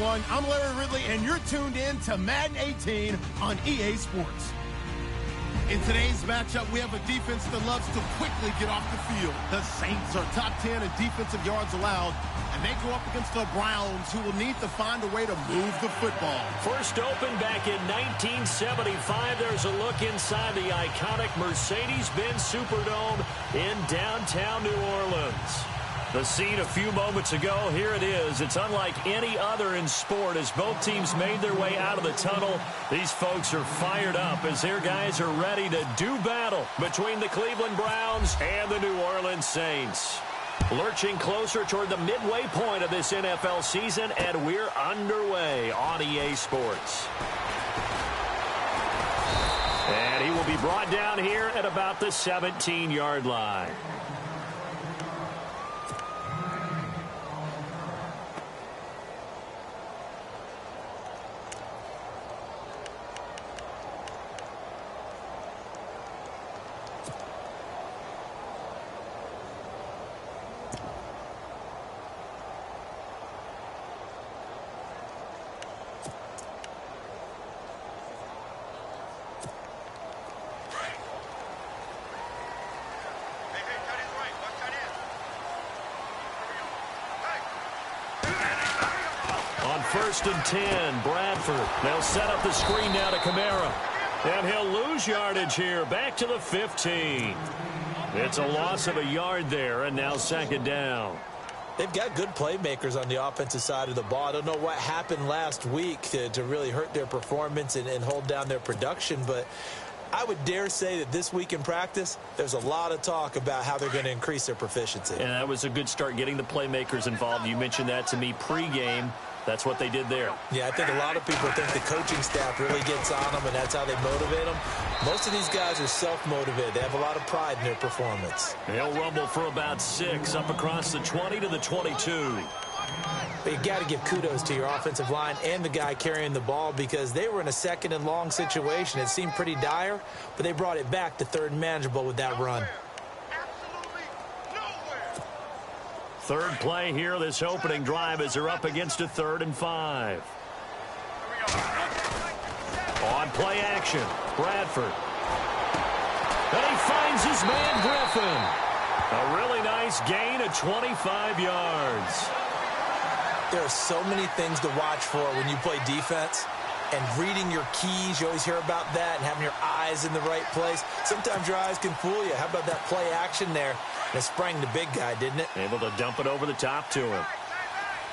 everyone. I'm Larry Ridley, and you're tuned in to Madden 18 on EA Sports. In today's matchup, we have a defense that loves to quickly get off the field. The Saints are top 10 in defensive yards allowed, and they go up against the Browns, who will need to find a way to move the football. First open back in 1975. There's a look inside the iconic Mercedes-Benz Superdome in downtown New Orleans. The scene a few moments ago, here it is. It's unlike any other in sport as both teams made their way out of the tunnel. These folks are fired up as their guys are ready to do battle between the Cleveland Browns and the New Orleans Saints. Lurching closer toward the midway point of this NFL season, and we're underway on EA Sports. And he will be brought down here at about the 17-yard line. First and 10, Bradford. They'll set up the screen now to Kamara. And he'll lose yardage here, back to the 15. It's a loss of a yard there, and now second down. They've got good playmakers on the offensive side of the ball. I don't know what happened last week to really hurt their performance and hold down their production, but I would dare say that this week in practice, there's a lot of talk about how they're going to increase their proficiency. And that was a good start, getting the playmakers involved. You mentioned that to me pregame. That's what they did there. Yeah, I think a lot of people think the coaching staff really gets on them, and that's how they motivate them. Most of these guys are self-motivated. They have a lot of pride in their performance. They'll rumble for about 6 up across the 20 to the 22. But you got to give kudos to your offensive line and the guy carrying the ball because they were in a second and long situation. It seemed pretty dire, but they brought it back to third and manageable with that run. Third play here, this opening drive, as they're up against a 3rd and 5. On play action, Bradford. And he finds his man, Griffin. A really nice gain of 25 yards. There are so many things to watch for when you play defense. And reading your keys, you always hear about that, and having your eyes in the right place. Sometimes your eyes can fool you. How about that play action there? And it sprang the big guy, didn't it? Able to dump it over the top to him.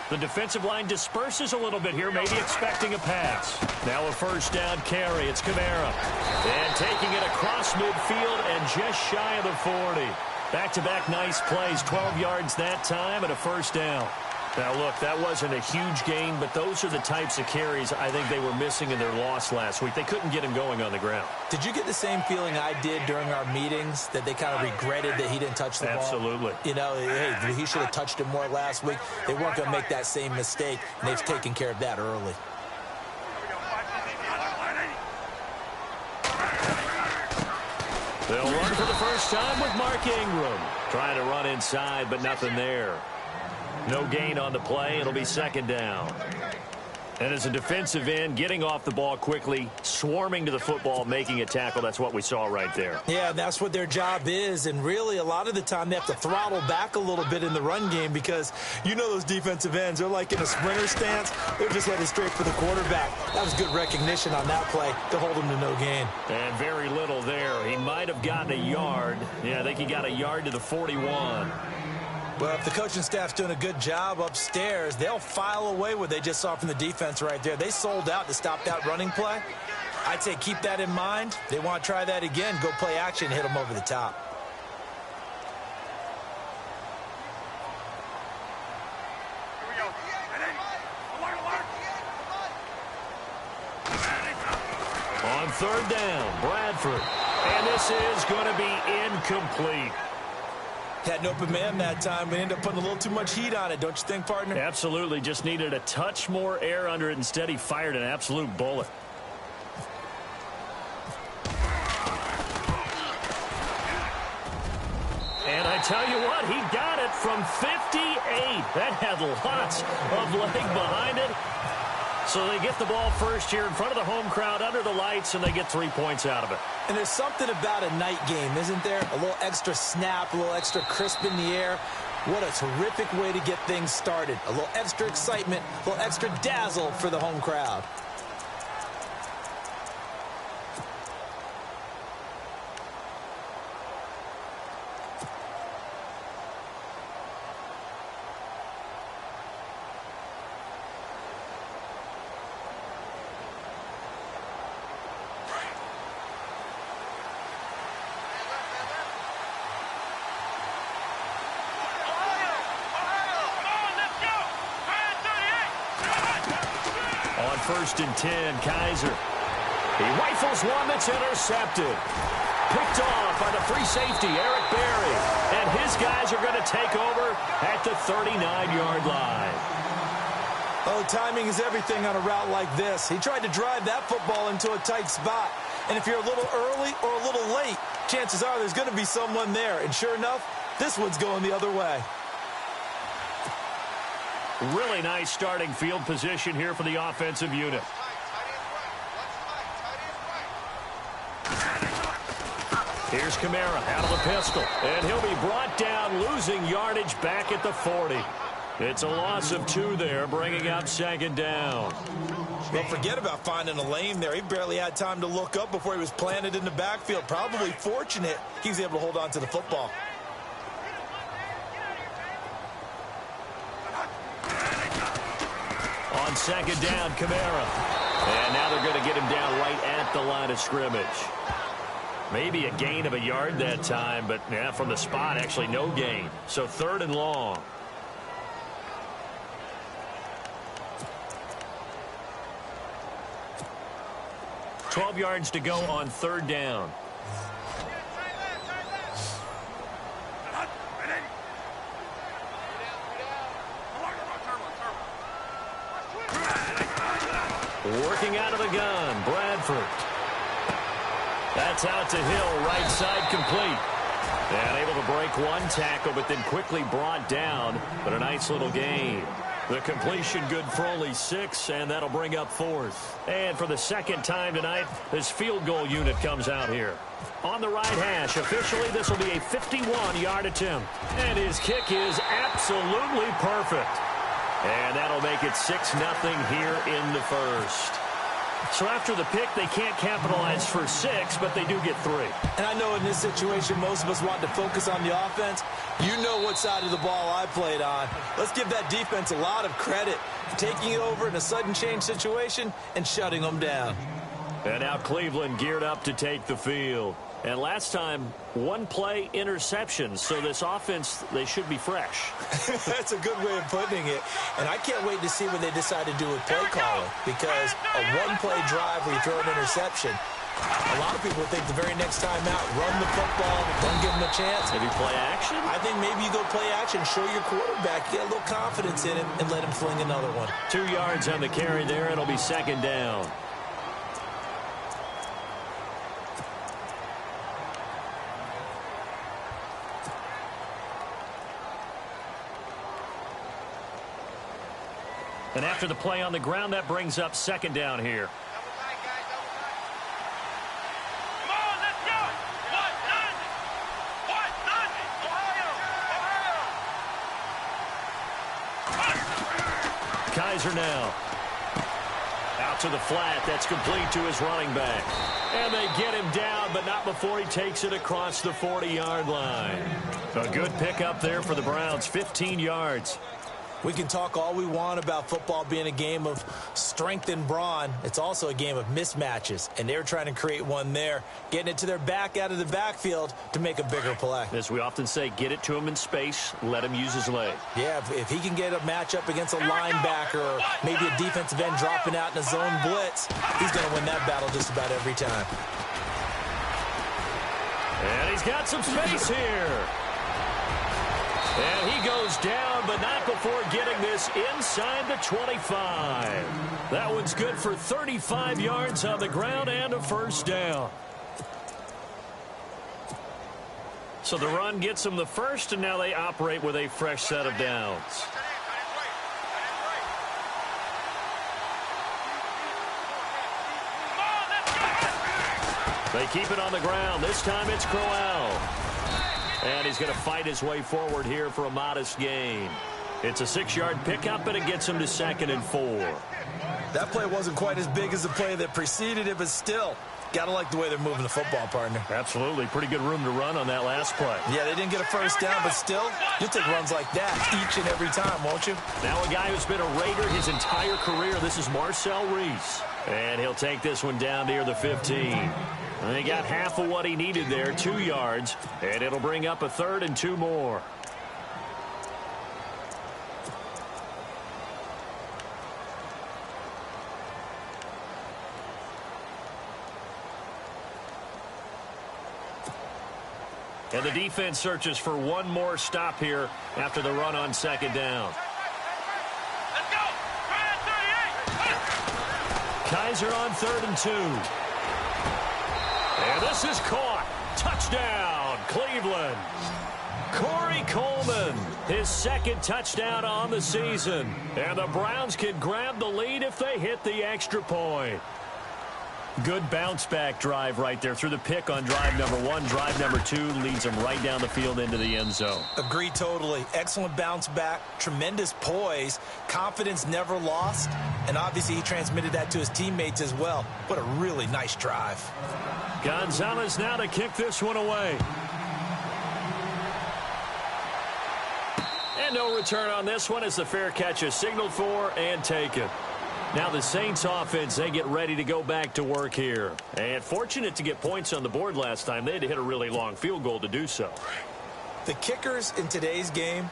The defensive line disperses a little bit here, maybe expecting a pass. Now a first down carry. It's Kamara. And taking it across midfield and just shy of the 40. Back-to-back nice plays, 12 yards that time and a first down. Now, look, that wasn't a huge gain, but those are the types of carries I think they were missing in their loss last week. They couldn't get him going on the ground. Did you get the same feeling I did during our meetings, that they kind of regretted that he didn't touch the ball? Absolutely. You know, hey, he should have touched it more last week. They weren't going to make that same mistake, and they've taken care of that early. They'll run for the first time with Mark Ingram. Trying to run inside, but nothing there. No gain on the play. It'll be second down. And as a defensive end, getting off the ball quickly, swarming to the football, making a tackle, that's what we saw right there. Yeah, that's what their job is. And really, a lot of the time, they have to throttle back a little bit in the run game because you know those defensive ends, they're like in a sprinter stance. They're just headed straight for the quarterback. That was good recognition on that play to hold him to no gain. And very little there. He might have gotten a yard. Yeah, I think he got a yard to the 41. Well, if the coaching staff's doing a good job upstairs, they'll file away what they just saw from the defense right there. They sold out to stop that running play. I'd say keep that in mind. They want to try that again, go play action, hit them over the top. On third down, Bradford. And this is going to be incomplete. Had an open man that time. We ended up putting a little too much heat on it, don't you think, partner? Absolutely. Just needed a touch more air under it. Instead, he fired an absolute bullet. And I tell you what, he got it from 58. That had lots of leg behind it. So they get the ball first here in front of the home crowd under the lights, and they get 3 points out of it. And there's something about a night game, isn't there? A little extra snap, a little extra crisp in the air. What a terrific way to get things started. A little extra excitement, a little extra dazzle for the home crowd. First and 10, Kaiser. He rifles one that's intercepted. Picked off by the free safety, Eric Berry. And his guys are going to take over at the 39-yard line. Oh, timing is everything on a route like this. He tried to drive that football into a tight spot. And if you're a little early or a little late, chances are there's going to be someone there. And sure enough, this one's going the other way. Really nice starting field position here for the offensive unit. Here's Kamara out of the pistol, and he'll be brought down, losing yardage back at the 40. It's a loss of 2 there, bringing up second down. Well, forget about finding a lane there. He barely had time to look up before he was planted in the backfield. Probably fortunate he was able to hold on to the football. On second down, Kamara. And now they're going to get him down right at the line of scrimmage. Maybe a gain of a yard that time, but yeah, from the spot, actually no gain. So 3rd and long. $12 yards to go on 3rd down. Working out of the gun, Bradford. That's out to Hill, right side complete. And able to break one tackle, but then quickly brought down. But a nice little gain. The completion good for only 6, and that'll bring up 4th. And for the second time tonight, this field goal unit comes out here. On the right hash, officially this will be a 51-yard attempt. And his kick is absolutely perfect. And that'll make it 6-0 here in the first. So after the pick, they can't capitalize for 6, but they do get 3. And I know in this situation, most of us want to focus on the offense. You know what side of the ball I played on. Let's give that defense a lot of credit for taking it over in a sudden change situation and shutting them down. And now Cleveland geared up to take the field. And last time, 1 play interception. So this offense, they should be fresh. That's a good way of putting it. And I can't wait to see what they decide to do with play calling. Because a 1-play drive where you throw an interception, a lot of people think the very next time out, run the football, don't give them a chance. Maybe play action? I think maybe you go play action, show your quarterback, get a little confidence in him, and let him fling another one. 2 yards on the carry there. It'll be second down. And after the play on the ground, that brings up second down here. Kaiser now. Out to the flat. That's complete to his running back. And they get him down, but not before he takes it across the 40-yard line. A good pickup there for the Browns. 15 yards. We can talk all we want about football being a game of strength and brawn. It's also a game of mismatches, and they're trying to create one there, getting it to their back out of the backfield to make a bigger play. As we often say, get it to him in space, let him use his leg. Yeah, if he can get a matchup against a linebacker or maybe a defensive end dropping out in a zone blitz, he's going to win that battle just about every time. And he's got some space here. And he goes down, but not before getting this inside the 25. That one's good for 35 yards on the ground and a first down. So the run gets them the first, and now they operate with a fresh set of downs. They keep it on the ground. This time it's Crowell. And he's going to fight his way forward here for a modest gain. It's a 6-yard pickup, and it gets him to 2nd and 4. That play wasn't quite as big as the play that preceded it, but still, got to like the way they're moving the football, partner. Absolutely. Pretty good room to run on that last play. Yeah, they didn't get a first down, but still, you'll take runs like that each and every time, won't you? Now a guy who's been a Raider his entire career. This is Marcel Reese. And he'll take this one down near the 15. And he got half of what he needed there, 2 yards. And it'll bring up a 3rd and 2 more. And the defense searches for one more stop here after the run on 2nd down. Let's go! Kaiser on 3rd and 2. And this is caught. Touchdown, Cleveland. Corey Coleman, his 2nd touchdown on the season. And the Browns can grab the lead if they hit the extra point. Good bounce-back drive right there through the pick on drive number 1. Drive number 2 leads them right down the field into the end zone. Agree totally. Excellent bounce back, tremendous poise, confidence never lost, and obviously he transmitted that to his teammates as well. What a really nice drive. Gonzalez now to kick this one away. And no return on this one as the fair catch is signaled for and taken. Now the Saints offense, they get ready to go back to work here. And fortunate to get points on the board last time. They had to hit a really long field goal to do so. The kickers in today's game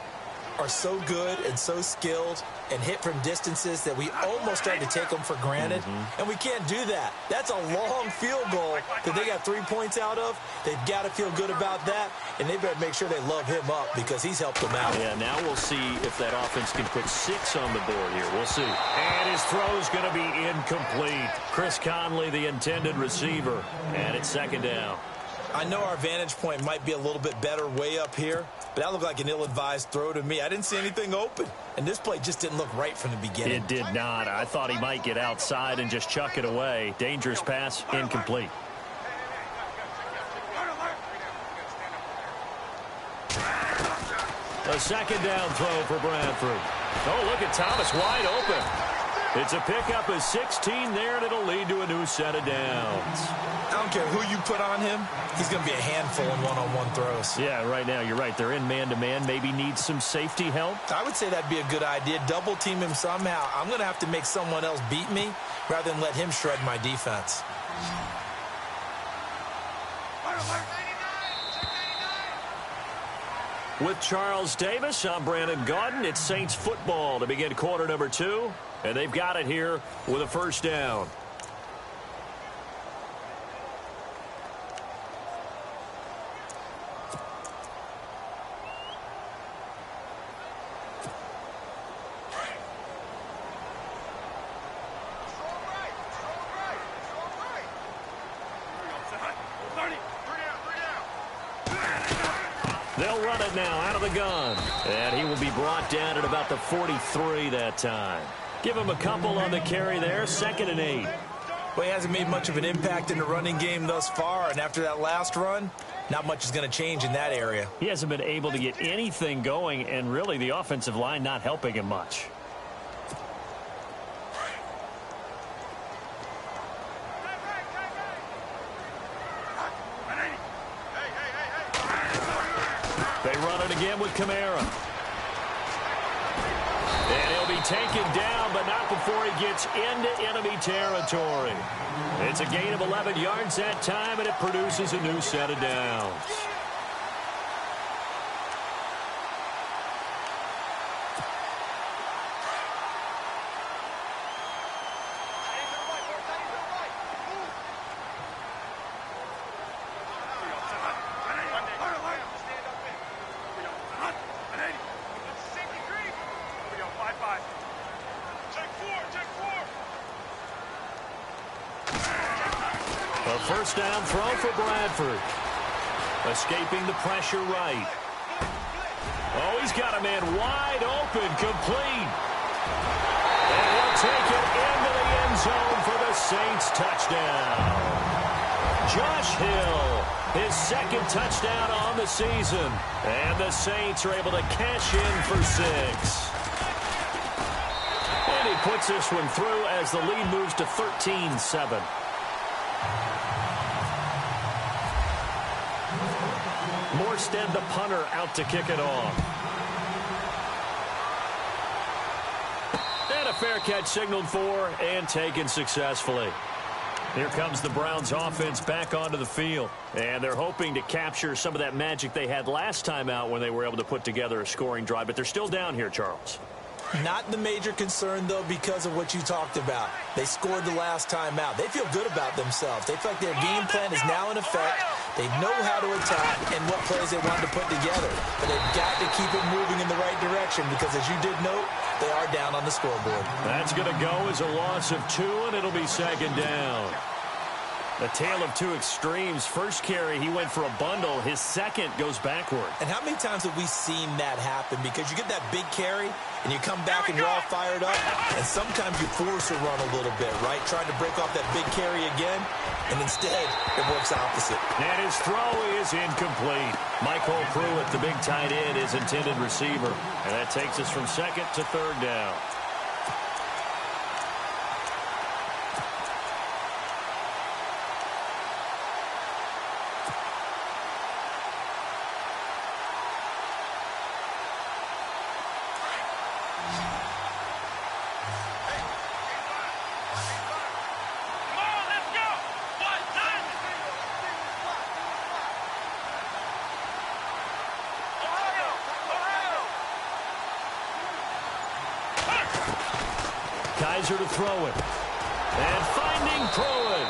are so good and so skilled and hit from distances that we almost start to take them for granted. And we can't do that. That's a long field goal that they got 3 points out of. They've got to feel good about that, and they better make sure they love him up because he's helped them out. Yeah, now we'll see if that offense can put 6 on the board here. We'll see. And his throw's going to be incomplete. Chris Conley, the intended receiver, and it's 2nd down. I know our vantage point might be a little bit better way up here, but that looked like an ill-advised throw to me. I didn't see anything open, and this play just didn't look right from the beginning. It did not. I thought he might get outside and just chuck it away. Dangerous pass, incomplete. A 2nd down throw for Bradford. Oh, look at Thomas wide open. It's a pickup of 16 there, and it'll lead to a new set of downs. I don't care who you put on him. He's going to be a handful in one-on-one throws. Yeah, right now, you're right. They're in man-to-man. Maybe need some safety help. I would say that'd be a good idea. Double team him somehow. I'm going to have to make someone else beat me rather than let him shred my defense. With Charles Davis, I'm Brandon Gaudin. It's Saints football to begin quarter number 2. And they've got it here with a 1st down. They'll run it now out of the gun. And he will be brought down at about the 43 that time. Give him a couple on the carry there. 2nd and 8. Well, he hasn't made much of an impact in the running game thus far, and after that last run, not much is going to change in that area. He hasn't been able to get anything going, and really the offensive line not helping him much. They run it again with Kamara. And he'll be taken down, but not before he gets into enemy territory. It's a gain of 11 yards that time, and it produces a new set of downs. A 1st down throw for Bradford. Escaping the pressure right. Oh, he's got a man wide open, complete. And he'll take it into the end zone for the Saints touchdown. Josh Hill, his second touchdown on the season. And the Saints are able to cash in for 6. And he puts this one through as the lead moves to 13-7. Morstead, the punter, out to kick it off. And a fair catch signaled for and taken successfully. Here comes the Browns offense back onto the field. And they're hoping to capture some of that magic they had last time out when they were able to put together a scoring drive. But they're still down here, Charles. Not the major concern, though, because of what you talked about. They scored the last time out. They feel good about themselves. They feel like their game plan is now in effect. They know how to attack and what plays they want to put together. But they've got to keep it moving in the right direction because, as you did note, they are down on the scoreboard. That's going to go as a loss of 2, and it'll be second down. A tale of two extremes. First carry, he went for a bundle. His second goes backward. And how many times have we seen that happen? Because you get that big carry, and you come back and you're all fired up, and sometimes you force a run a little bit, right? Trying to break off that big carry again, and instead it works opposite. And his throw is incomplete. Michael Pruitt, the big tight end, is intended receiver. And that takes us from second to third down. Kaiser to throw it. And finding Pruitt.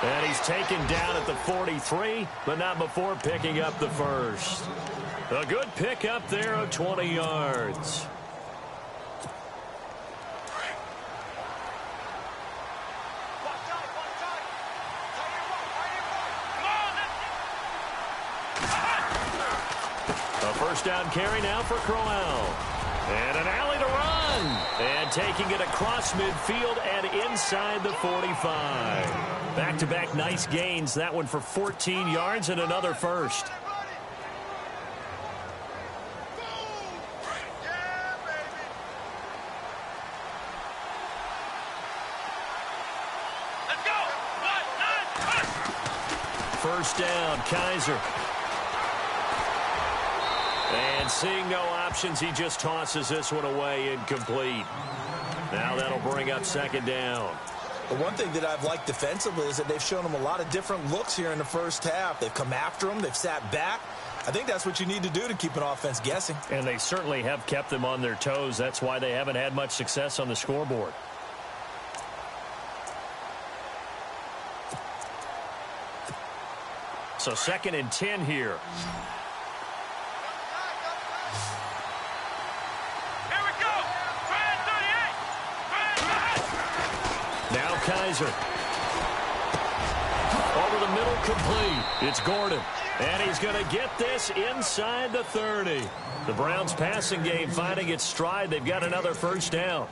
And he's taken down at the 43, but not before picking up the first. A good pick up there of 20 yards. A first down carry now for Crowell. And an alley to run. And taking it across midfield and inside the 45. Back-to-back nice gains. That one for 14 yards and another first. First down, Kaiser. And seeing no options, he just tosses this one away, incomplete. Now that'll bring up second down. The one thing that I've liked defensively is that they've shown them a lot of different looks here in the first half. They've come after them. They've sat back. I think that's what you need to do to keep an offense guessing. And they certainly have kept them on their toes. That's why they haven't had much success on the scoreboard. So 2nd and 10 here. Now Kaiser. Over the middle, complete. It's Gordon. And he's going to get this inside the 30. The Browns passing game finding its stride. They've got another first down.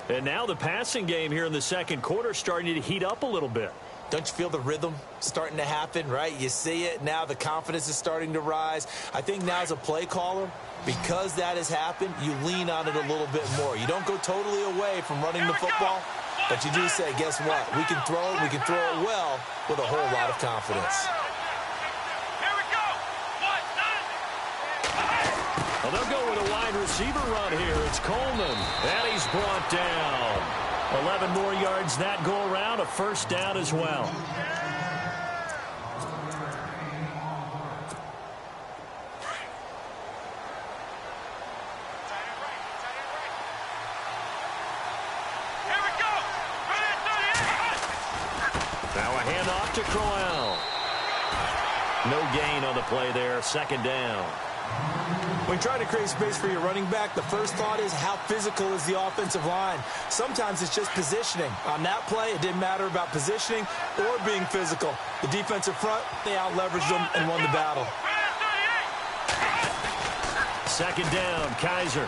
And now the passing game here in the second quarter starting to heat up a little bit. Don't you feel the rhythm starting to happen, right? You see it. Now the confidence is starting to rise. I think now as a play caller, because that has happened, you lean on it a little bit more. You don't go totally away from running the football, but you do say, guess what? We can throw it. We can throw it well with a whole lot of confidence. Well, they'll go with a wide receiver run here. It's Coleman, and he's brought down. 11 more yards that go around, a first down as well. Now a handoff to Crowell. No gain on the play there, second down. When trying to create space for your running back, the first thought is how physical is the offensive line. Sometimes it's just positioning. On that play, it didn't matter about positioning or being physical. The defensive front, they out-leveraged them and won the battle. Second down, Kaiser.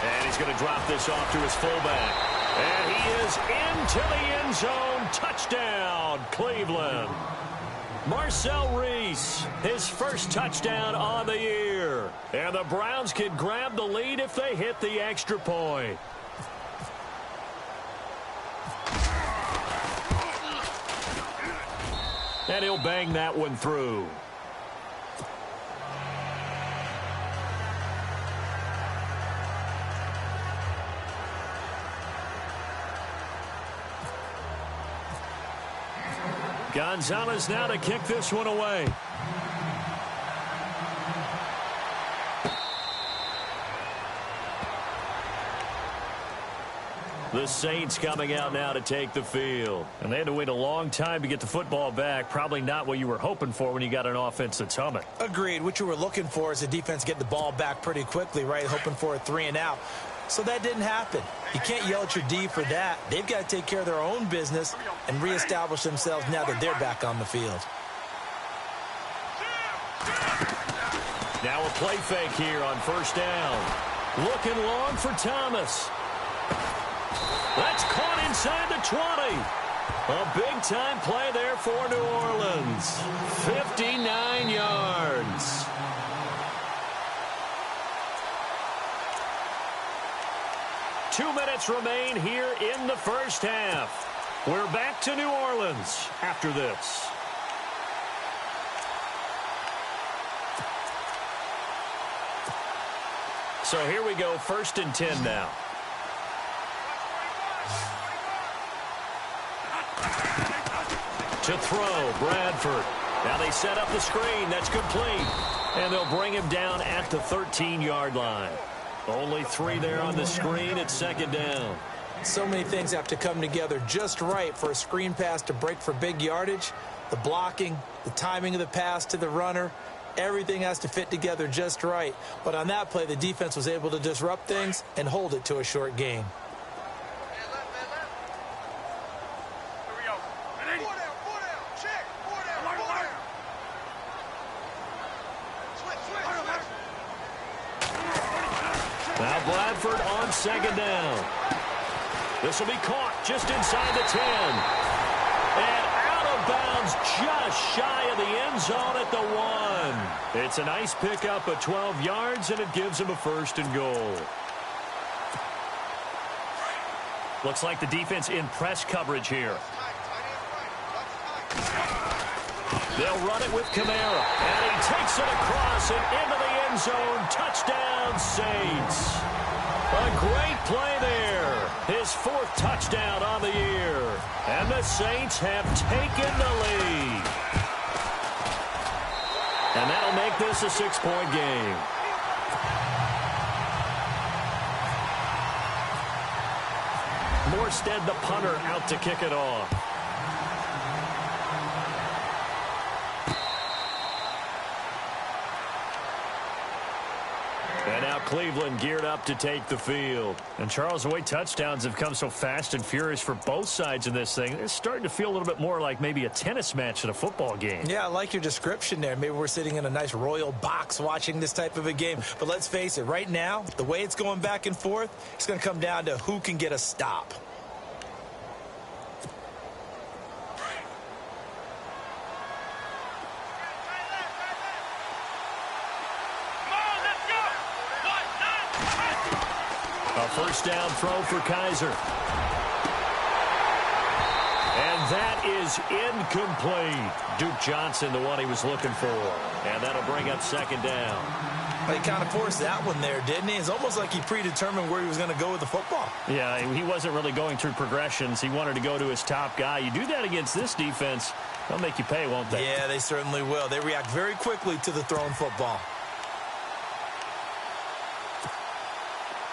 And he's going to drop this off to his fullback. And he is into the end zone. Touchdown, Cleveland. Marcel Reese, his first touchdown on the year. And the Browns can grab the lead if they hit the extra point. And he'll bang that one through. Gonzalez now to kick this one away. The Saints coming out now to take the field. And they had to wait a long time to get the football back. Probably not what you were hoping for when you got an offense that's humming. Agreed. What you were looking for is the defense get the ball back pretty quickly, right? Hoping for a 3-and-out. So that didn't happen. You can't yell at your D for that. They've got to take care of their own business and reestablish themselves now that they're back on the field. Now a play fake here on first down. Looking long for Thomas. That's caught inside the 20. A big-time play there for New Orleans. 59 yards. Two minutes remain here in the first half. We're back to New Orleans after this. So here we go, 1st and 10 now. To throw, Bradford. Now they set up the screen. That's complete. And they'll bring him down at the 13-yard line. Only 3 there on the screen. It's 2nd down. So many things have to come together just right for a screen pass to break for big yardage. The blocking, the timing of the pass to the runner, everything has to fit together just right. But on that play, the defense was able to disrupt things and hold it to a short gain. Now Bradford on 2nd down. This will be caught just inside the 10. And out of bounds just shy of the end zone at the 1. It's a nice pickup of 12 yards, and it gives him a 1st and goal. Looks like the defense in press coverage here. They'll run it with Kamara. And he takes it across and into the end zone. Touchdown, Saints. A great play there. His 4th touchdown on the year. And the Saints have taken the lead. And that'll make this a 6-point game. Morstead, the punter, out to kick it off. And now Cleveland geared up to take the field. And, Charles, the way touchdowns have come so fast and furious for both sides in this thing, it's starting to feel a little bit more like maybe a tennis match than a football game. Yeah, I like your description there. Maybe we're sitting in a nice royal box watching this type of a game. But let's face it, right now, the way it's going back and forth, it's going to come down to who can get a stop. First down throw for Kaiser. And that is incomplete. Duke Johnson, the one he was looking for. And that'll bring up 2nd down. Well, he kind of forced that one there, didn't he? It's almost like he predetermined where he was going to go with the football. Yeah, he wasn't really going through progressions. He wanted to go to his top guy. You do that against this defense, they'll make you pay, won't they? Yeah, they certainly will. They react very quickly to the thrown football.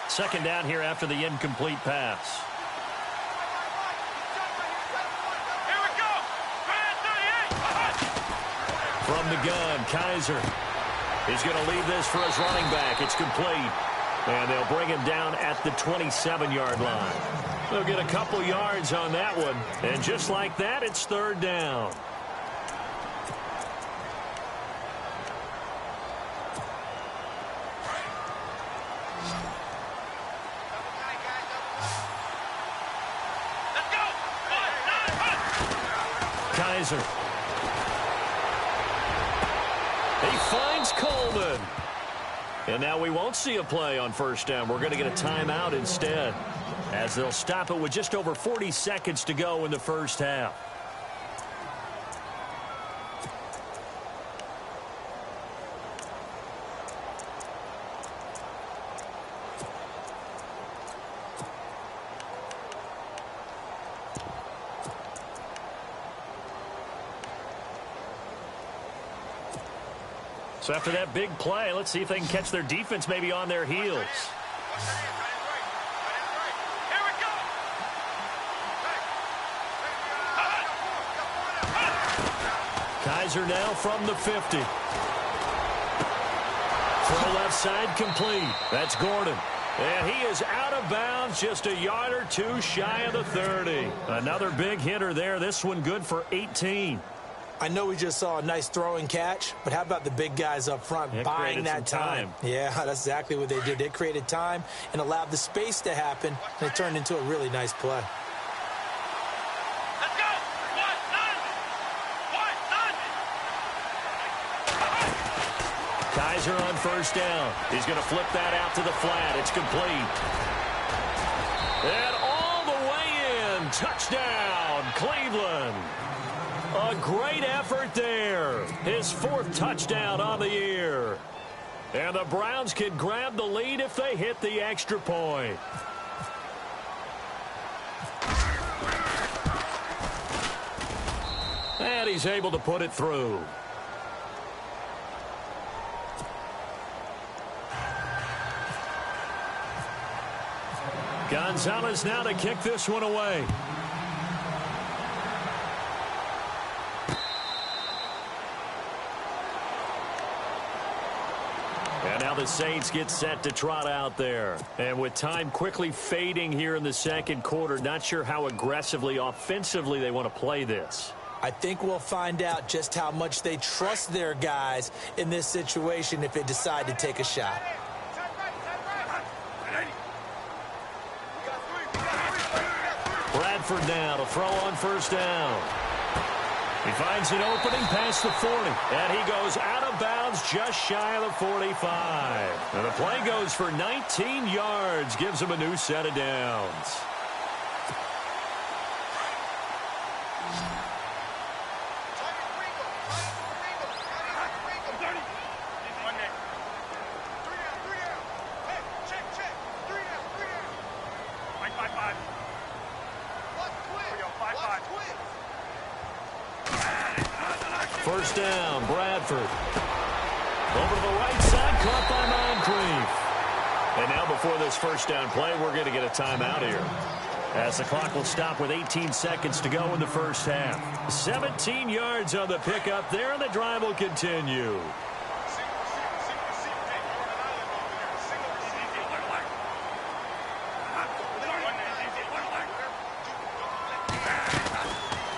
2nd down here after the incomplete pass. Here we go. From the gun, Kaiser. He's going to leave this for his running back. It's complete. And they'll bring him down at the 27-yard line. They'll get a couple yards on that one. And just like that, it's third down. Kaiser. He finds Coleman. And now we won't see a play on first down. We're going to get a timeout instead, as they'll stop it with just over 40 seconds to go in the first half. So after that big play, let's see if they can catch their defense maybe on their heels. Kaiser now from the 50. Throw left side complete. That's Gordon. And he is out of bounds, just a yard or two shy of the 30. Another big hitter there. This one good for 18. I know we just saw a nice throwing catch, but how about the big guys up front buying that time? Yeah, that's exactly what they did. They created time and allowed the space to happen, and it turned into a really nice play. Let's go! One, Kaiser on first down. He's going to flip that out to the flat. It's complete. And all the way in. Touchdown, Cleveland. A great effort there. His fourth touchdown on the year. And the Browns can grab the lead if they hit the extra point. And he's able to put it through. Gonzalez now to kick this one away. And now the Saints get set to trot out there. And with time quickly fading here in the second quarter, not sure how aggressively, offensively they want to play this. I think we'll find out just how much they trust their guys in this situation if they decide to take a shot. Bradford now to throw on first down. He finds an opening past the 40, and he goes out of bounds just shy of the 45. And the play goes for 19 yards, gives him a new set of downs. First down, Bradford. Over to the right side, caught by Moncrief. And now before this first down play, we're going to get a timeout here, as the clock will stop with 18 seconds to go in the first half. 17 yards on the pickup there, and the drive will continue.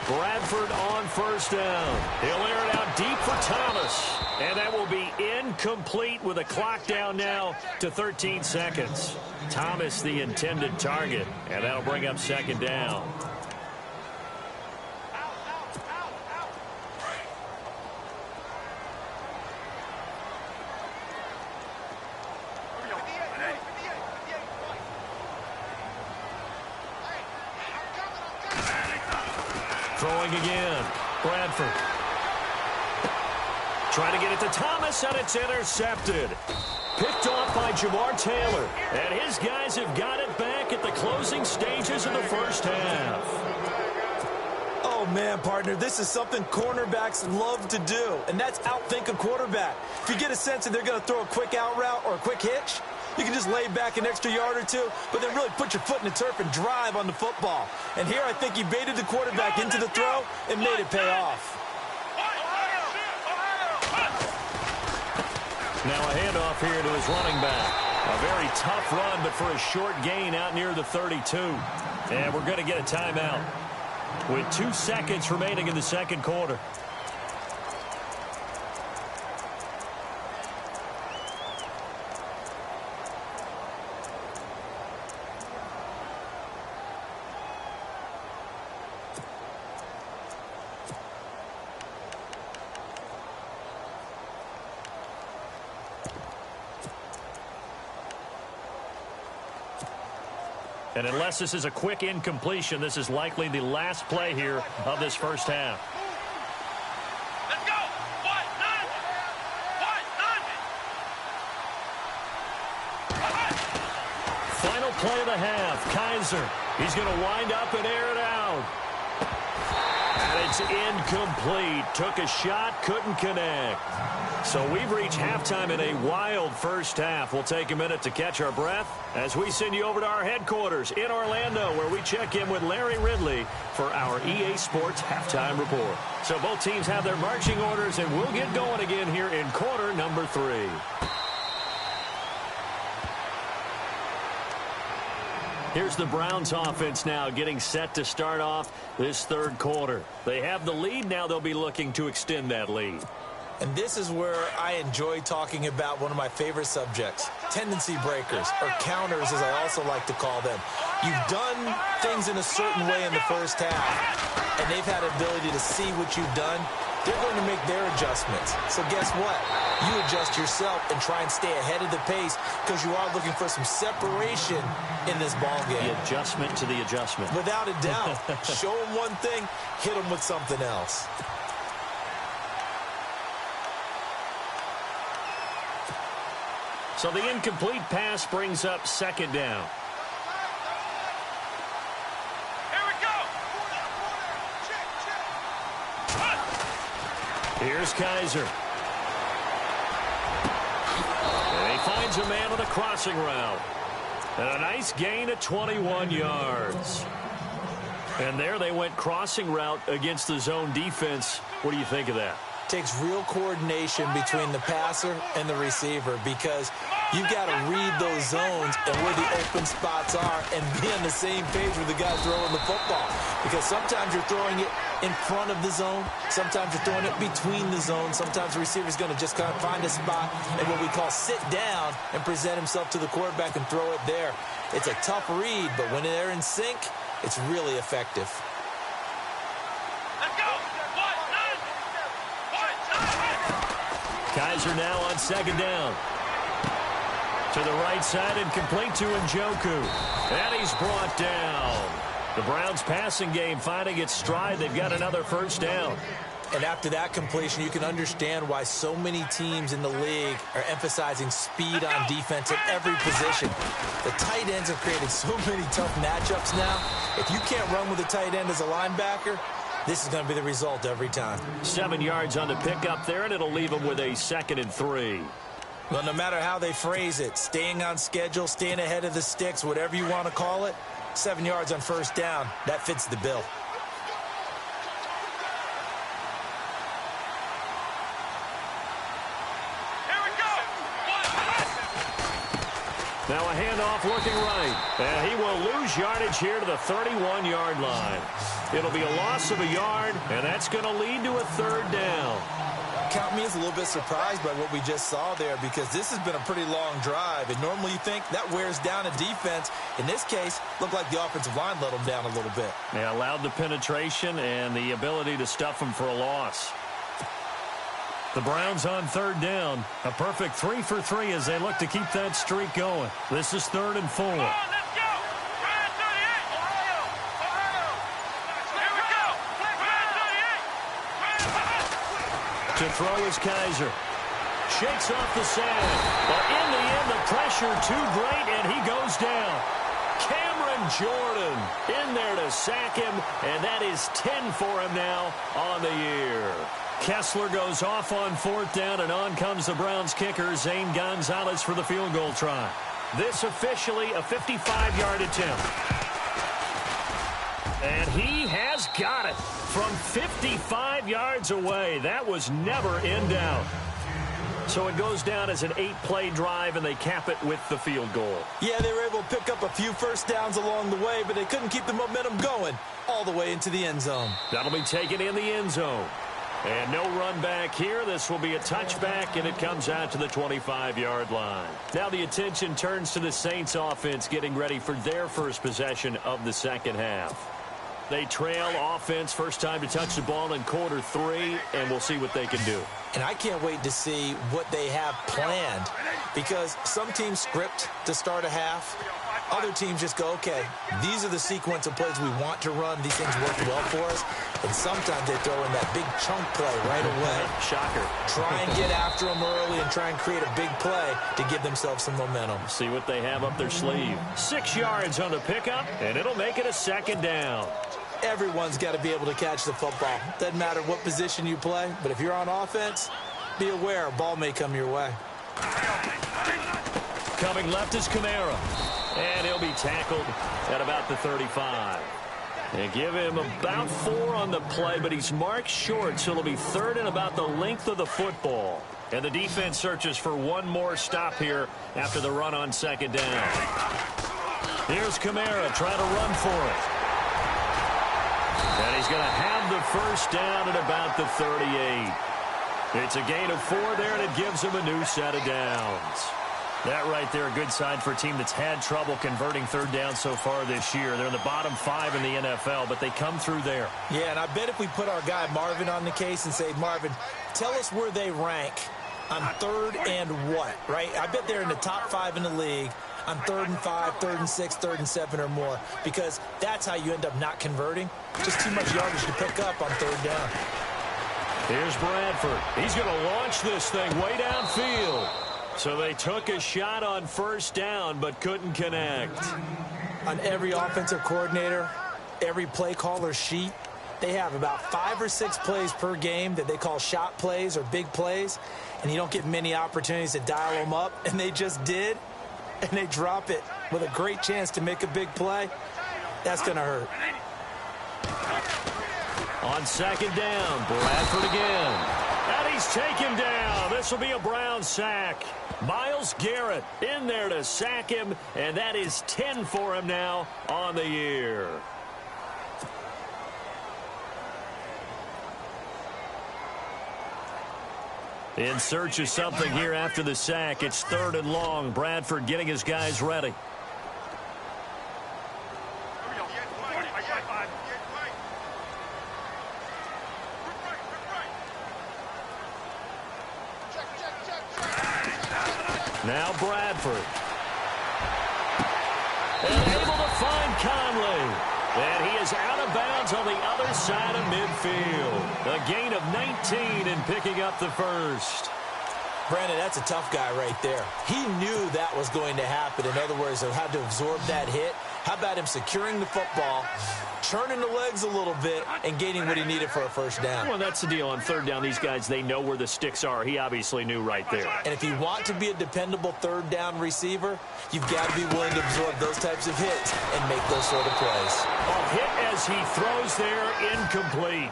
Bradford on first down. He'll air it out deep for Thomas. And that will be incomplete with a clock down now to 13 seconds. Thomas the intended target. And that'll bring up second down. Throwing again. Bradford. Trying to get it to Thomas, and it's intercepted. Picked off by Jamar Taylor. And his guys have got it back at the closing stages of the first half. Oh, man, partner, this is something cornerbacks love to do, and that's outthink a quarterback. If you get a sense that they're going to throw a quick out route or a quick hitch, you can just lay back an extra yard or two, but then really put your foot in the turf and drive on the football. And here I think he baited the quarterback into the throw and made it pay off. Now a handoff here to his running back. A very tough run, but for a short gain out near the 32. And we're going to get a timeout with 2 seconds remaining in the second quarter. And unless this is a quick incompletion, this is likely the last play here of this first half. Let's go. Final play of the half. Kaiser. He's going to wind up and air it out. And it's incomplete. Took a shot, couldn't connect. So we've reached halftime in a wild first half. We'll take a minute to catch our breath as we send you over to our headquarters in Orlando, where we check in with Larry Ridley for our EA Sports Halftime Report. So both teams have their marching orders, and we'll get going again here in quarter number 3. Here's the Browns offense now getting set to start off this third quarter. They have the lead now. They'll be looking to extend that lead. And this is where I enjoy talking about one of my favorite subjects, tendency breakers, or counters as I also like to call them. You've done things in a certain way in the first half, and they've had ability to see what you've done. They're going to make their adjustments. So guess what? You adjust yourself and try and stay ahead of the pace because you are looking for some separation in this ball game. The adjustment to the adjustment. Without a doubt. Show them one thing, hit them with something else. So the incomplete pass brings up second down. Here we go. Here's Kaiser. And he finds a man on a crossing route. And a nice gain of 21 yards. And there they went crossing route against the zone defense. What do you think of that? Takes real coordination between the passer and the receiver because you've got to read those zones and where the open spots are and be on the same page with the guy throwing the football. Because sometimes you're throwing it in front of the zone. Sometimes you're throwing it between the zones. Sometimes the receiver's going to just kind of find a spot and what we call sit down and present himself to the quarterback and throw it there. It's a tough read, but when they're in sync, it's really effective. Kaiser now on second down. To the right side and complete to Njoku. And he's brought down. The Browns passing game finding its stride. They've got another first down. And after that completion, you can understand why so many teams in the league are emphasizing speed on defense at every position. The tight ends have created so many tough matchups now. If you can't run with a tight end as a linebacker, this is going to be the result every time. 7 yards on the pickup there, and it'll leave them with a 2nd and 3. Well, no matter how they phrase it, staying on schedule, staying ahead of the sticks, whatever you want to call it, 7 yards on first down, that fits the bill. Here we go. Now a handoff looking right. And he will lose yardage here to the 31-yard line. It'll be a loss of a yard, and that's going to lead to a third down. Count me as a little bit surprised by what we just saw there because this has been a pretty long drive, and normally you think that wears down a defense. In this case, looked like the offensive line let them down a little bit. They allowed the penetration and the ability to stuff them for a loss. The Browns on third down. A perfect 3 for 3 as they look to keep that streak going. This is 3rd and 4. To throw is Kaiser. Shakes off the sand. But in the end, the pressure too great, and he goes down. Cameron Jordan in there to sack him, and that is 10 for him now on the year. Kessler goes off on 4th down, and on comes the Browns kicker, Zane Gonzalez, for the field goal try. This officially a 55-yard attempt. And he has got it from 55 yards away. That was never in doubt. So it goes down as an 8-play drive, and they cap it with the field goal. Yeah, they were able to pick up a few first downs along the way, but they couldn't keep the momentum going all the way into the end zone. That'll be taken in the end zone. And no run back here. This will be a touchback, and it comes out to the 25-yard line. Now the attention turns to the Saints offense getting ready for their first possession of the second half. They trail offense, first time to touch the ball in quarter 3, and we'll see what they can do. And I can't wait to see what they have planned, because some teams script to start a half. Other teams just go, okay, these are the sequence of plays we want to run. These things work well for us. And sometimes they throw in that big chunk play right away. Shocker. Try and get after them early and try and create a big play to give themselves some momentum. See what they have up their sleeve. 6 yards on the pickup, and it'll make it a second down. Everyone's got to be able to catch the football. Doesn't matter what position you play, but if you're on offense, be aware a ball may come your way. Coming left is Kamara, and he'll be tackled at about the 35. They give him about 4 on the play, but he's marked short, so it'll be third and about the length of the football. And the defense searches for one more stop here after the run on second down. Here's Kamara trying to run for it. And he's going to have the first down at about the 38. It's a gain of 4 there, and it gives him a new set of downs. That right there, a good sign for a team that's had trouble converting third down so far this year. They're in the bottom 5 in the NFL, but they come through there. Yeah, and I bet if we put our guy Marvin on the case and say, Marvin, tell us where they rank on third and what, right? I bet they're in the top 5 in the league on 3rd and 5, 3rd and 6, 3rd and 7 or more, because that's how you end up not converting. Just too much yardage to pick up on third down. Here's Bradford. He's going to launch this thing way downfield. So they took a shot on first down but couldn't connect. On every offensive coordinator, every play caller sheet, they have about 5 or 6 plays per game that they call shot plays or big plays, and you don't get many opportunities to dial them up, and they just did, and they drop it with a great chance to make a big play. That's going to hurt. On second down, Bradford again. And he's taken down. This will be a Brown sack. Myles Garrett in there to sack him, and that is 10 for him now on the year. In search of something here after the sack. It's 3rd and long. Bradford getting his guys ready. Now Bradford. And able to find Conley. And he is out of bounds on the other side of midfield. A gain of 19 and picking up the first. Brandon, that's a tough guy right there. He knew that was going to happen. In other words, he had to absorb that hit. How about him securing the football, turning the legs a little bit, and gaining what he needed for a first down? Well, that's the deal on third down. These guys, they know where the sticks are. He obviously knew right there. And if you want to be a dependable third down receiver, you've got to be willing to absorb those types of hits and make those sort of plays. A hit as he throws there, incomplete.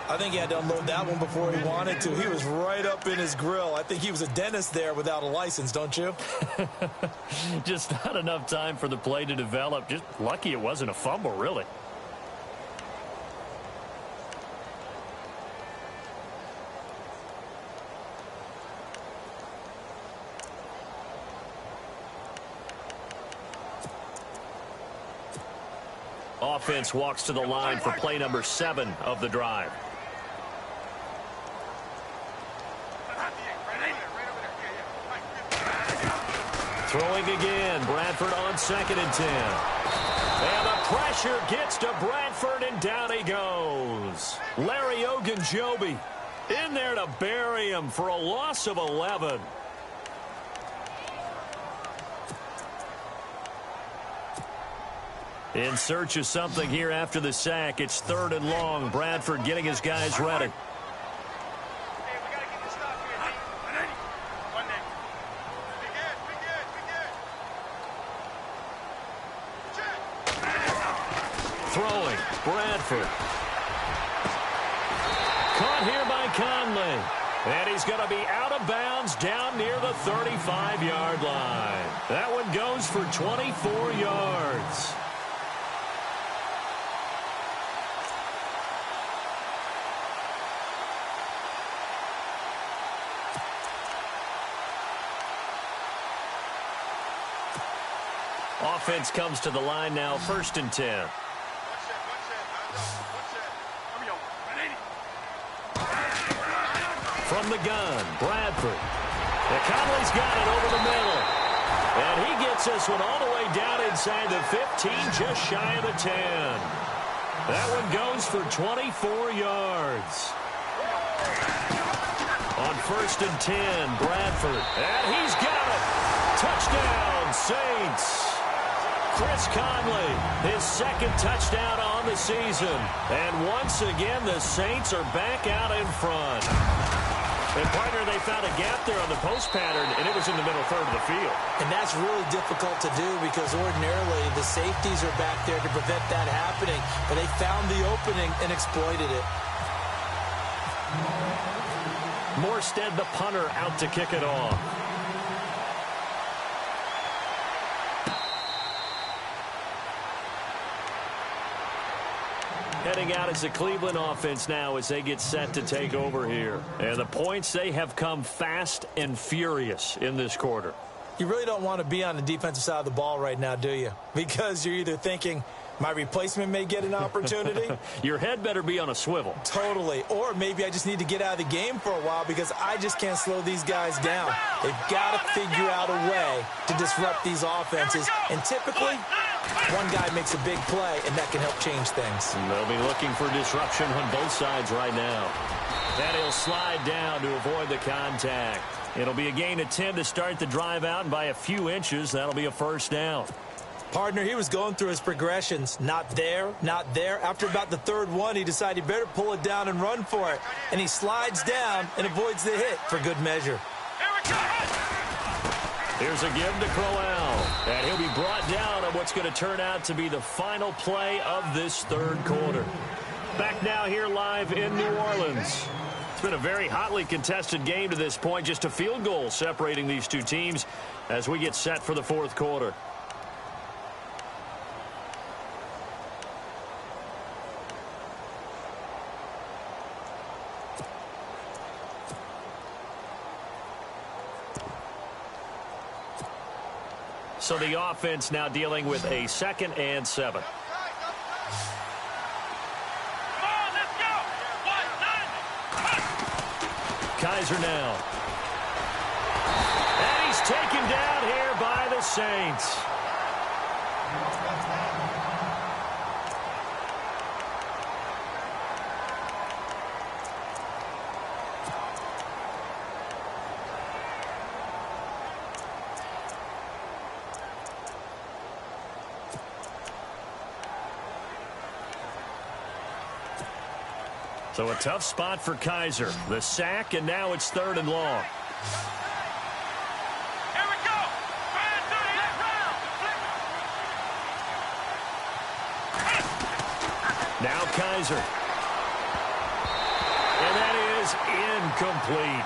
I think he had to unload that one before he wanted to. He was right up in his grill. I think he was a dentist there without a license, don't you? Just not enough time for the play to develop. Just lucky it wasn't a fumble, really. Offense walks to the line for play number 7 of the drive. Throwing again. Bradford on 2nd and 10. And the pressure gets to Bradford, and down he goes. Larry Ogunjobi in there to bury him for a loss of 11. In search of something here after the sack. It's 3rd and long. Bradford getting his guys ready. Throwing, Bradford. Caught here by Conley. And he's going to be out of bounds down near the 35-yard line. That one goes for 24 yards. Offense comes to the line now, 1st and 10. From the gun, Bradford. And Conley's got it over the middle. And he gets this one all the way down inside the 15, just shy of the 10. That one goes for 24 yards. On 1st and 10, Bradford. And he's got it. Touchdown, Saints. Chris Conley, his 2nd touchdown on the season. And once again, the Saints are back out in front. And, partner, they found a gap there on the post pattern, and it was in the middle third of the field. And that's really difficult to do because ordinarily the safeties are back there to prevent that happening. But they found the opening and exploited it. Morstead, the punter, out to kick it off. Heading out as the Cleveland offense now as they get set to take over here. And the points, they have come fast and furious in this quarter. You really don't want to be on the defensive side of the ball right now, do you? Because you're either thinking, my replacement may get an opportunity. Your head better be on a swivel. Totally. Or maybe I just need to get out of the game for a while because I just can't slow these guys down. They've got to figure out a way to disrupt these offenses. And typically, one guy makes a big play, and that can help change things. And they'll be looking for disruption on both sides right now. And he'll slide down to avoid the contact. It'll be a gain of 10 to start the drive out, and by a few inches, that'll be a 1st down. Partner, he was going through his progressions. Not there, not there. After about the 3rd one, he decided he better pull it down and run for it. And he slides down and avoids the hit for good measure. Here's a give to Crowell. And he'll be brought down on what's going to turn out to be the final play of this 3rd quarter. Back now here live in New Orleans. It's been a very hotly contested game to this point. Just a field goal separating these two teams as we get set for the 4th quarter. So the offense now dealing with a 2nd and 7. Kaiser now. And he's taken down here by the Saints. So a tough spot for Kaiser. The sack, and now it's 3rd and long. Here we go. Now Kaiser. And that is incomplete.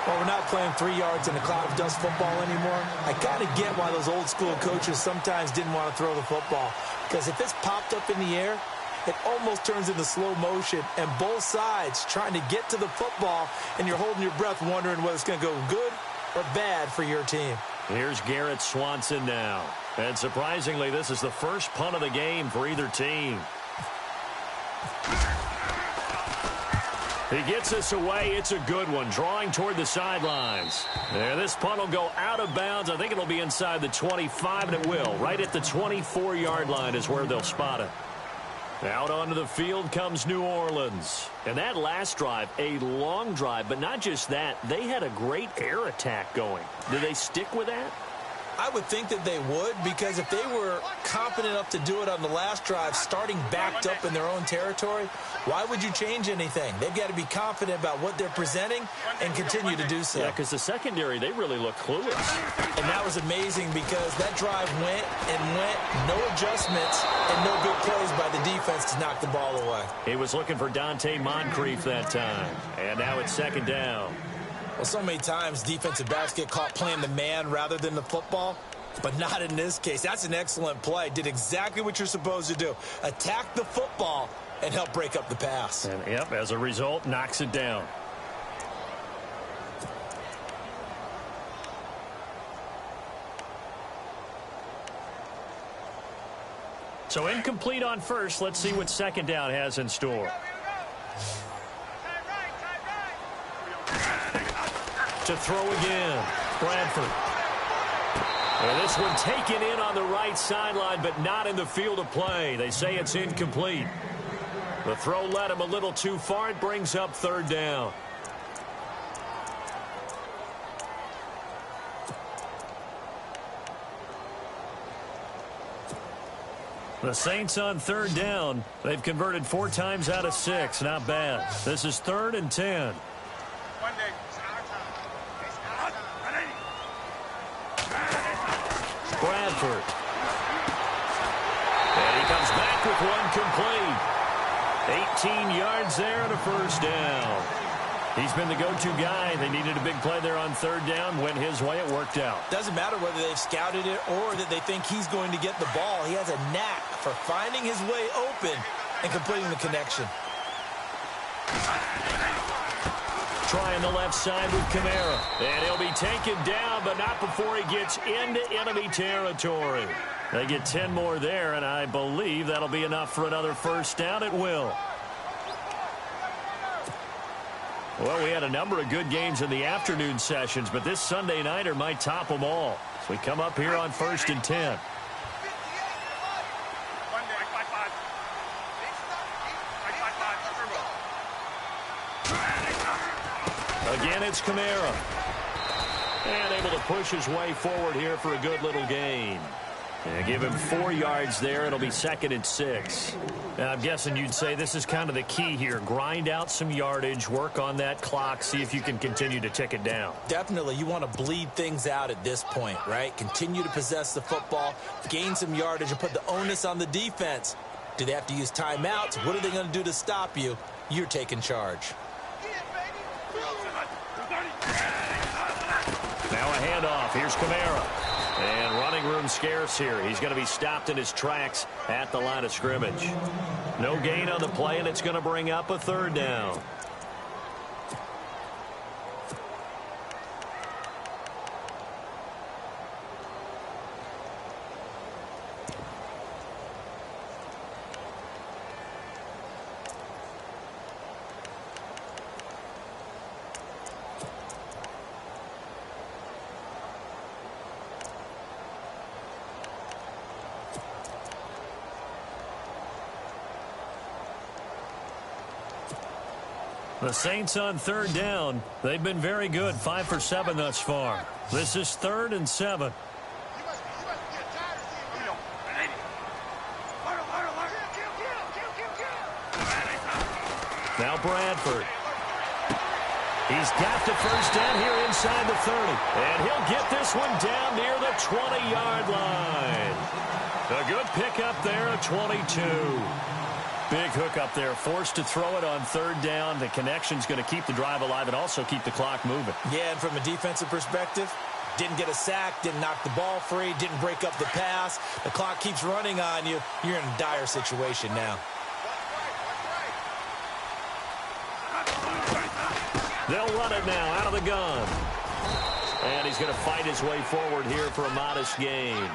Well, we're not playing 3 yards in a cloud of dust football anymore. I kind of get why those old school coaches sometimes didn't want to throw the football. Because if it's popped up in the air, it almost turns into slow motion, and both sides trying to get to the football, and you're holding your breath wondering whether it's going to go good or bad for your team. Here's Garrett Swanson now. And surprisingly, this is the first punt of the game for either team. He gets this away. It's a good one, drawing toward the sidelines. And this punt will go out of bounds. I think it'll be inside the 25, and it will. Right at the 24-yard line is where they'll spot it. Out onto the field comes New Orleans. And that last drive, a long drive, but not just that. They had a great air attack going. Do they stick with that? I would think that they would, because if they were confident enough to do it on the last drive, starting backed up in their own territory, why would you change anything? They've got to be confident about what they're presenting and continue to do so. Yeah, because the secondary, they really look clueless. And that was amazing because that drive went and went, no adjustments, and no good plays by the defense to knock the ball away. He was looking for Dante Moncrief that time. And now it's 2nd down. Well, so many times defensive backs get caught playing the man rather than the football, but not in this case. That's an excellent play. Did exactly what you're supposed to do. Attack the football and help break up the pass. And, yep, as a result, knocks it down. So incomplete on first. Let's see what second down has in store. To throw again, Bradford. Well, this one taken in on the right sideline, but not in the field of play. They say it's incomplete. The throw led him a little too far. It brings up third down. The Saints on third down. They've converted 4 times out of 6. Not bad. This is 3rd and 10. Bradford. And he comes back with one complete. 18 yards there and a first down. He's been the go-to guy. They needed a big play there on third down. Went his way. It worked out. Doesn't matter whether they've scouted it or that they think he's going to get the ball. He has a knack for finding his way open and completing the connection. Trying the left side with Kamara. And he'll be taken down, but not before he gets into enemy territory. They get 10 more there, and I believe that'll be enough for another first down. It will. Well, we had a number of good games in the afternoon sessions, but this Sunday nighter might top them all. So we come up here on 1st and 10. Again, it's Kamara. And able to push his way forward here for a good little gain. And give him 4 yards there. It'll be 2nd and 6. Now, I'm guessing you'd say this is kind of the key here. Grind out some yardage, work on that clock, see if you can continue to tick it down. Definitely. You want to bleed things out at this point, right? Continue to possess the football, gain some yardage, and put the onus on the defense. Do they have to use timeouts? What are they going to do to stop you? You're taking charge. Now a handoff. Here's Kamara. And running room scarce here. He's going to be stopped in his tracks at the line of scrimmage. No gain on the play, and it's going to bring up a third down. The Saints on third down. They've been very good, 5 for 7 thus far. This is 3rd and 7. Now Bradford. He's got the first down here inside the 30. And he'll get this one down near the 20-yard line. A good pickup there at 22. Big hook up there, forced to throw it on third down. The connection's going to keep the drive alive and also keep the clock moving. Yeah, and from a defensive perspective, didn't get a sack, didn't knock the ball free, didn't break up the pass. The clock keeps running on you. You're in a dire situation now. They'll run it now out of the gun. And he's going to fight his way forward here for a modest gain.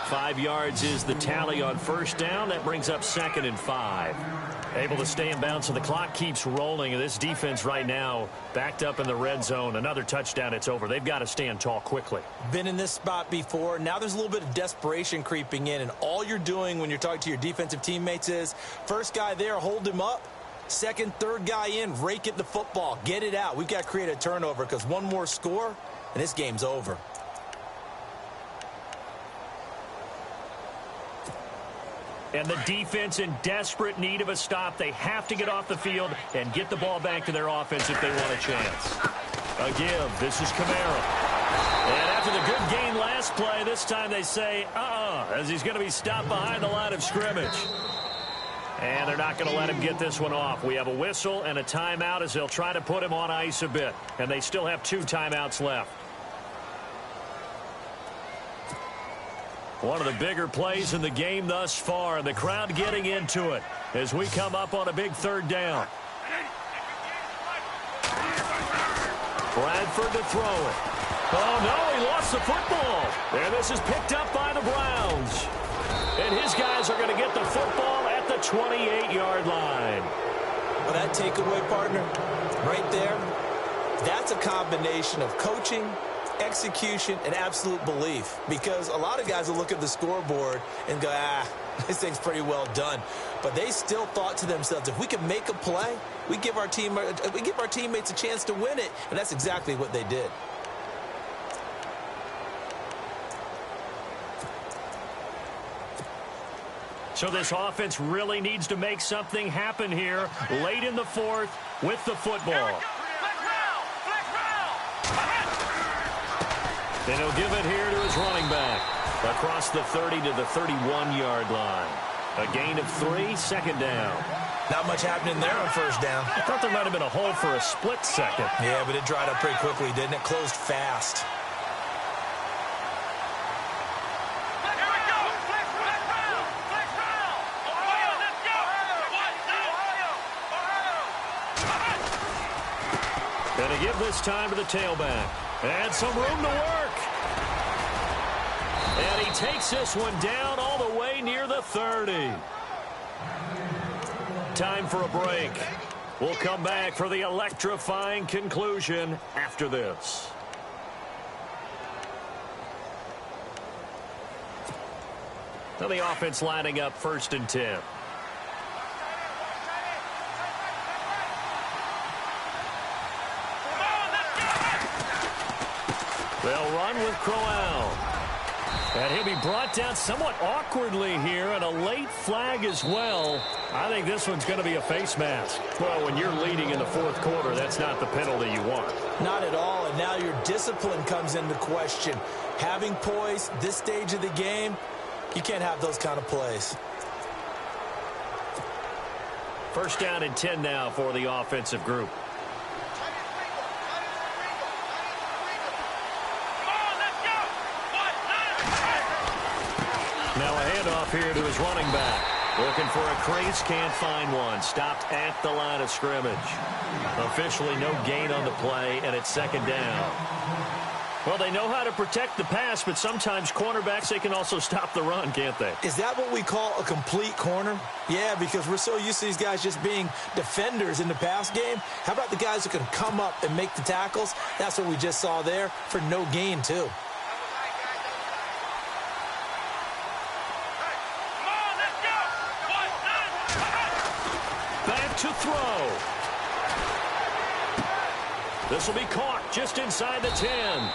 5 yards is the tally on first down. That brings up 2nd and 5. Able to stay in bounds, so the clock keeps rolling. And this defense right now backed up in the red zone. Another touchdown, it's over. They've got to stand tall quickly. Been in this spot before. Now there's a little bit of desperation creeping in. And all you're doing when you're talking to your defensive teammates is, first guy there, hold him up. Second, third guy in, rake at the football. Get it out. We've got to create a turnover because one more score, and this game's over. And the defense in desperate need of a stop. They have to get off the field and get the ball back to their offense if they want a chance. Again, this is Kamara. And after the good gain last play, this time they say, as he's going to be stopped behind the line of scrimmage. And they're not going to let him get this one off. We have a whistle and a timeout as they'll try to put him on ice a bit. And they still have 2 timeouts left. One of the bigger plays in the game thus far. The crowd getting into it as we come up on a big 3rd down. Bradford to throw it. Oh, no, he lost the football. And this is picked up by the Browns. And his guys are going to get the football at the 28-yard line. Well, that takeaway, partner, right there, that's a combination of coaching, execution, and absolute belief. Because a lot of guys will look at the scoreboard and go, this thing's pretty well done. But they still thought to themselves, if we can make a play, we give our teammates a chance to win it. And that's exactly what they did. So this offense really needs to make something happen here late in the 4th with the football. And he'll give it here to his running back across the 30 to the 31-yard line. A gain of 3, 2nd down. Not much happening there on 1st down. I thought there might have been a hole for a split second. Yeah, but it dried up pretty quickly, didn't it? Closed fast. Going to give this time to the tailback. And some room to work. And he takes this one down all the way near the 30. Time for a break. We'll come back for the electrifying conclusion after this. So the offense lining up 1st and 10. They'll run with Crowell. And he'll be brought down somewhat awkwardly here, and a late flag as well. I think this one's going to be a face mask. Well, when you're leading in the 4th quarter, that's not the penalty you want. Not at all, and now your discipline comes into question. Having poise this stage of the game, you can't have those kind of plays. 1st down and 10 now for the offensive group. Now a handoff here to his running back. Looking for a crease, can't find one. Stopped at the line of scrimmage. Officially no gain on the play, and it's 2nd down. Well, they know how to protect the pass, but sometimes cornerbacks, they can also stop the run, can't they? Is that what we call a complete corner? Yeah, because we're so used to these guys just being defenders in the pass game. How about the guys who can come up and make the tackles? That's what we just saw there for no gain, too. To throw. This will be caught just inside the 10.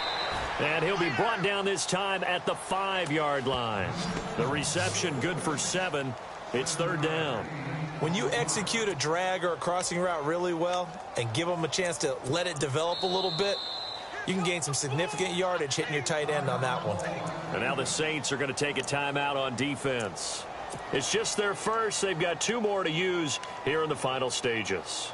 And he'll be brought down this time at the 5-yard line. The reception good for 7. It's 3rd down. When you execute a drag or a crossing route really well and give them a chance to let it develop a little bit, you can gain some significant yardage hitting your tight end on that one. And now the Saints are going to take a timeout on defense. It's just their first. They've got 2 more to use here in the final stages.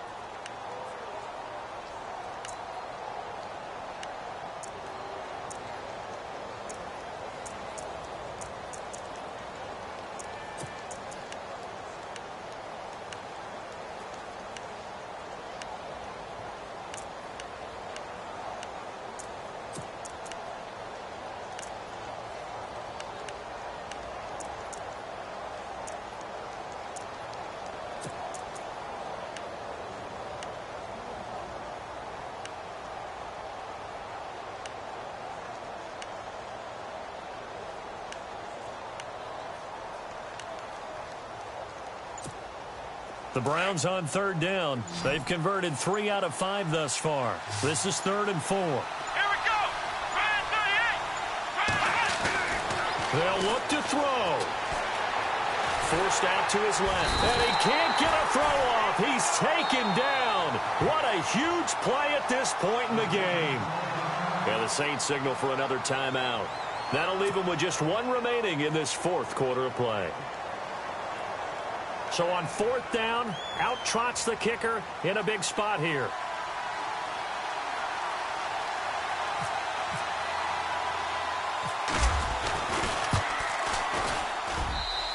The Browns on 3rd down. They've converted 3 out of 5 thus far. This is 3rd and 4. Here we go. Brand 38. They'll look to throw. Forced out to his left. And he can't get a throw off. He's taken down. What a huge play at this point in the game. And the Saints signal for another timeout. That'll leave them with just 1 remaining in this 4th quarter of play. So on 4th down, out trots the kicker in a big spot here.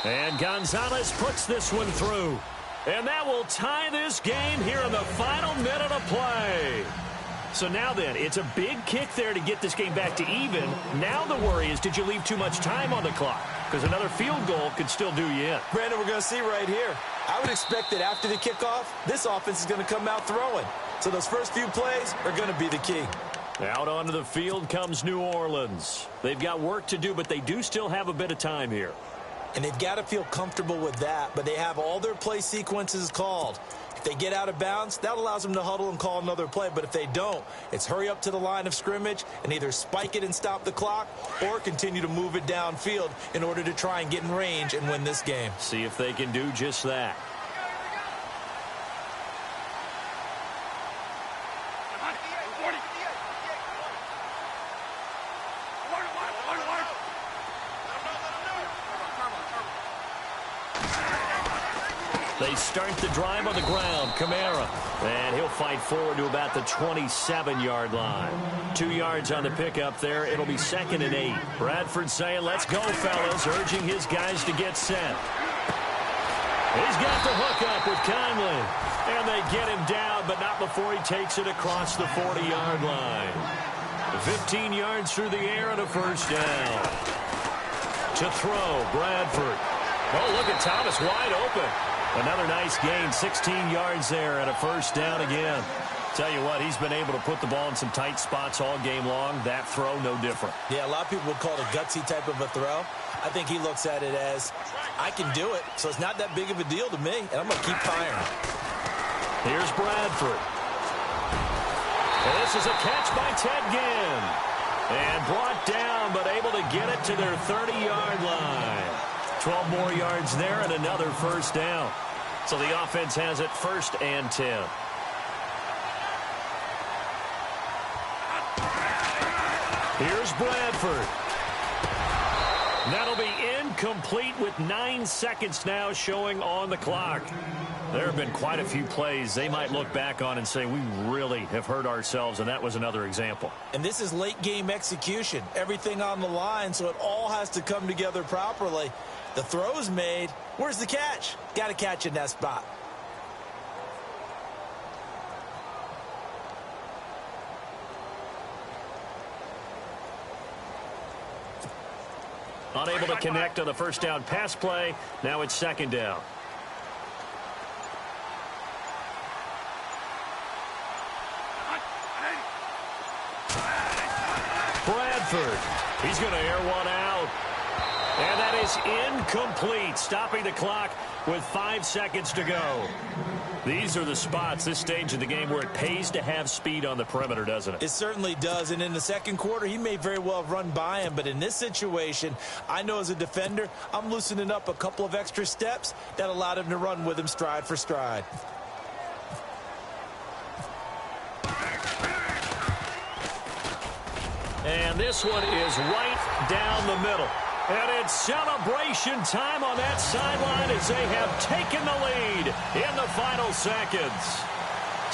And Gonzalez puts this one through. And that will tie this game here in the final minute of play. So now then, it's a big kick there to get this game back to even. Now the worry is, did you leave too much time on the clock? Because another field goal could still do you in. Brandon, we're going to see right here. I would expect that after the kickoff, this offense is going to come out throwing. So those first few plays are going to be the key. Out onto the field comes New Orleans. They've got work to do, but they do still have a bit of time here. And they've got to feel comfortable with that, but they have all their play sequences called. If they get out of bounds, that allows them to huddle and call another play. But if they don't, it's hurry up to the line of scrimmage and either spike it and stop the clock or continue to move it downfield in order to try and get in range and win this game. See if they can do just that. They start the drive on the ground. Kamara. And he'll fight forward to about the 27-yard line. 2 yards on the pickup there. It'll be 2nd and 8. Bradford saying, let's go, fellas, urging his guys to get set. He's got the hook up with Conley. And they get him down, but not before he takes it across the 40-yard line. 15 yards through the air and a first down. To throw, Bradford. Oh, look at Thomas wide open. Another nice gain, 16 yards there and a first down again. Tell you what, he's been able to put the ball in some tight spots all game long. That throw, no different. Yeah, a lot of people would call it a gutsy type of a throw. I think he looks at it as, I can do it, so it's not that big of a deal to me, and I'm going to keep firing. Here's Bradford. And this is a catch by Ted Ginn. And brought down, but able to get it to their 30-yard line. 12 more yards there and another first down. So the offense has it 1st and 10. Here's Bradford. That'll be incomplete with 9 seconds now showing on the clock. There have been quite a few plays they might look back on and say, we really have hurt ourselves, and that was another example. And this is late game execution. Everything on the line, so it all has to come together properly. The throw's made. Where's the catch? Got to catch in that spot. Unable to connect on the first down pass play. Now it's 2nd down. Bradford. He's going to air one out. And that is incomplete, stopping the clock with 5 seconds to go. These are the spots, this stage of the game, where it pays to have speed on the perimeter, doesn't it? It certainly does. And in the second quarter, he may very well have run by him. But in this situation, I know as a defender, I'm loosening up a couple of extra steps that allowed him to run with him stride for stride. And this one is right down the middle. And it's celebration time on that sideline as they have taken the lead in the final seconds.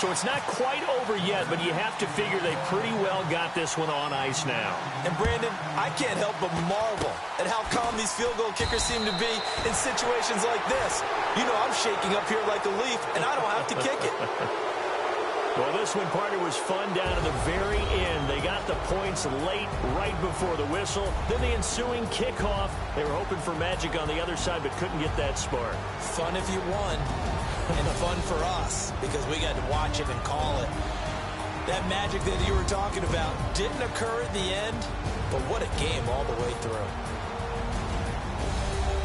So it's not quite over yet, but you have to figure they pretty well got this one on ice now. And Brandon, I can't help but marvel at how calm these field goal kickers seem to be in situations like this. You know, I'm shaking up here like a leaf, and I don't have to kick it. Well, this one, partner, was fun down to the very end. They got the points late, right before the whistle. Then the ensuing kickoff. They were hoping for magic on the other side, but couldn't get that spark. Fun if you won, and fun for us, because we got to watch it and call it. That magic that you were talking about didn't occur at the end, but what a game all the way through.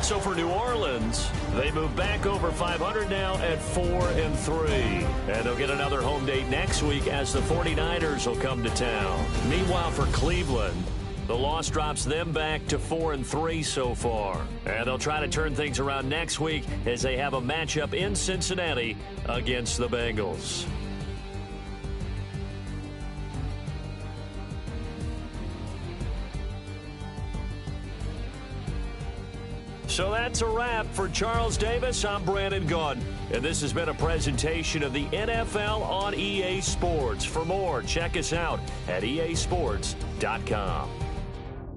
So for New Orleans, they move back over 500 now at 4-3. And they'll get another home date next week as the 49ers will come to town. Meanwhile, for Cleveland, the loss drops them back to 4-3 so far. And they'll try to turn things around next week as they have a matchup in Cincinnati against the Bengals. So that's a wrap. For Charles Davis, I'm Brandon Gaudin. And this has been a presentation of the NFL on EA Sports. For more, check us out at easports.com.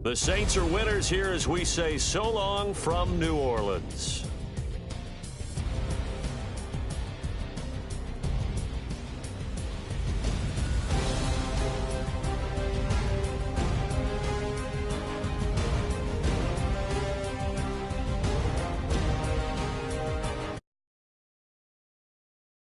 The Saints are winners here as we say so long from New Orleans.